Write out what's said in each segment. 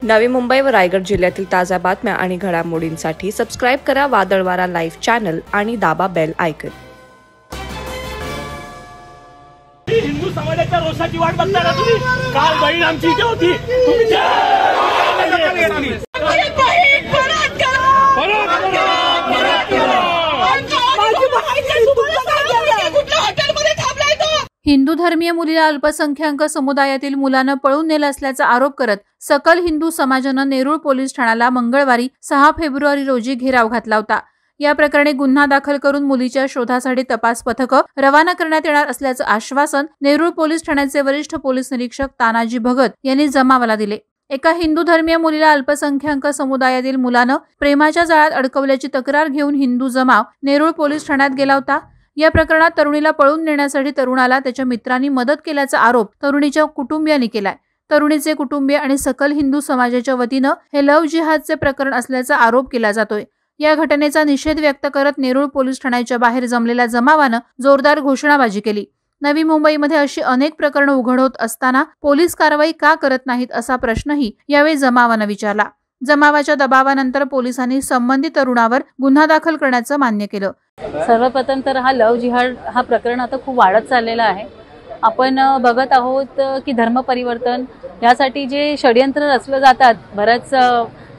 नवी मुंबई व रायगड जिल्ह्यातील ताज्या बातम्या आणि घडामोडींसाठी सबस्क्राइब करा वादळवारा लाईव्ह चॅनल आणि दाबा बेल आयकॉन। हिंदू समाजाच्या रोषाची वाट बघता का तुम्ही? काल बहीण आमची इथे होती, हिंदू धर्मीय मुलीला अल्पसंख्याक समुदायातील मुलानं पळून नेलं असल्याचा आरोप करत सकल हिंदू समाजानं नेरूळ पोलीस ठाण्याला मंगळवारी 6 फेब्रुवारी रोजी घेराव घातला होता। या प्रकरणी गुन्हा दाखल करून मुलीच्या शोधासाठी तपास पथक रवाना करण्यात येणार असल्याचं आश्वासन नेरूळ पोलीस ठाण्याचे वरिष्ठ पोलीस निरीक्षक तानाजी भगत यांनी जमावाला दिले। एका हिंदू धर्मीय मुलीला अल्पसंख्याक समुदायातील मुलानं प्रेमाच्या जाळ्यात अडकवल्याची तक्रार घेऊन हिंदू जमाव नेरूळ पोलीस ठाण्यात गेला होता। या प्रकरणात तरुणीला पळून नेण्यासाठी तरुणाला त्याच्या मित्रांनी मदत केल्याचा आरोप तरुणीच्या कुटुंबियांनी केलाय। तरुणीचे कुटुंबीय आणि सकल हिंदू समाजाच्या वतीनं हे लव्ह जिहादचे प्रकरण असल्याचा आरोप केला जातोय। या घटनेचा निषेध व्यक्त करत नेरूळ पोलीस ठाण्याच्या बाहेर जमलेल्या जमावानं जोरदार घोषणाबाजी केली। नवी मुंबईमध्ये अशी अनेक प्रकरणं उघड होत असताना पोलीस कारवाई का करत नाहीत असा प्रश्नही यावेळी जमावानं विचारला। जमावाच्या दबावानंतर पोलिसांनी संबंधित तरुणावर गुन्हा दाखल करण्याचं मान्य केलं। सर्वप्रथम तर हा लव्ह जिहाद हा प्रकरण आता खूप वाढत चाललेला आहे। आपण बघत आहोत की धर्म परिवर्तन यासाठी जे षडयंत्र रचलं जातात बऱ्याच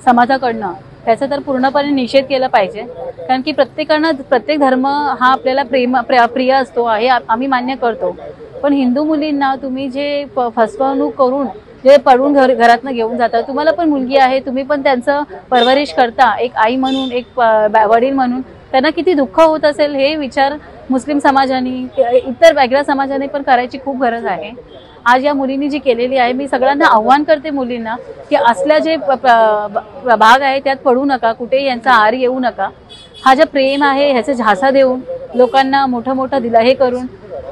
समाजाकडनं, त्याचा तर पूर्णपणे निषेध केला पाहिजे। कारण की प्रत्येक धर्म हा आपल्याला प्रिय असतो हे आम्ही मान्य करतो, पण हिंदू मुलींना तुम्ही जे फसवणूक करून जे पळून घरातनं घेऊन जाता, तुम्हाला पण मुलगी आहे, तुम्ही पण त्यांचं परवरिश करता, एक आई म्हणून, एक वडील म्हणून त्यांना किती दुःख होत असेल हे विचार मुस्लिम समाजाने, इतर वेगळ्या समाजाने पण करायची खूप गरज आहे। आज या मुलींनी जी केलेली आहे, मी सगळ्यांना आव्हान करते मुलींना की असल्या जे भाग आहे त्यात पडू नका, कुठेही यांचा आहारी येऊ नका। हा जे प्रेम आहे ह्याचा झासा देऊन लोकांना मोठं दिला हे करून,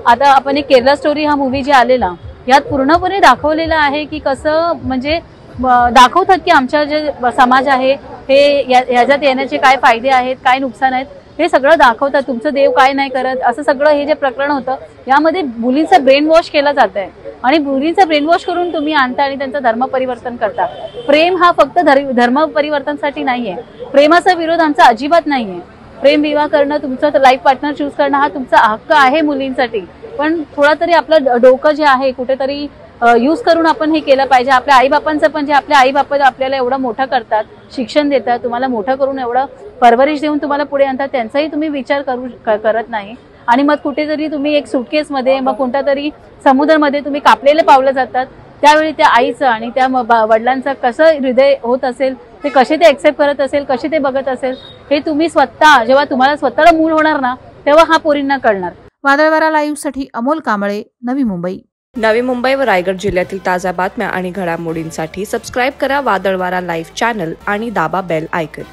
आता आपण एक केरला स्टोरी हा मूवी जे आलेला यात पूर्णपणे दाखवलेलं आहे की कसं म्हणजे दाखवतात की आमच्या जे समाज आहे हे याच्यात येण्याचे काय फायदे आहेत, काय नुकसान आहेत, हे सगळं दाखवतात। तुमचं देव काय नाही करत असं सगळं हे जे प्रकरण होतं यामध्ये मुलींचा ब्रेन वॉश केला जात आहे आणि मुलींचा ब्रेन वॉश करून तुम्ही आणता आणि त्यांचं धर्म परिवर्तन करता। प्रेम हा फक्त धर्म परिवर्तनासाठी नाहीये, प्रेमाचा विरोध आमचा अजिबात नाहीये। प्रेम विवाह करणं, तुमचं लाईफ पार्टनर चूज करणं हा तुमचा हक्क आहे मुलींसाठी, पण थोडा तरी आपलं डोकं जे आहे कुठेतरी यूज करून आपण हे केलं पाहिजे। आपल्या आईबापांचं पण जे आपल्या आईबापा आपल्याला एवढं मोठं करतात, शिक्षण देतात, तुम्हाला मोठं करून एवढं परवरिश देऊन तुम्हाला पुढे आणतात, त्यांचाही तुम्ही विचार करत नाही। आणि मग कुठेतरी तुम्ही एक सुटकेसमध्ये मग कोणत्या तरी समुद्रामध्ये तुम्ही कापलेले पावलं जातात, त्यावेळी त्या आईचं आणि त्या वडिलांचं कसं हृदय होत असेल, ते कसे ते एक्सेप्ट करत असेल, कसे ते बघत असेल, हे तुम्ही स्वतः जेव्हा तुम्हाला स्वतःला मूल होणार ना तेव्हा हा पोरींना कळणार। वादळवारा लाईव्ह साठी अमोल कांबळे, नवी मुंबई। नवी मुंबई व रायगड जिल्ह्यातील ताज्या बातम्या आणि घडामोडींसाठी सबस्क्राइब करा वादळवारा लाईव्ह चॅनल आणि दाबा बेल आयकॉन।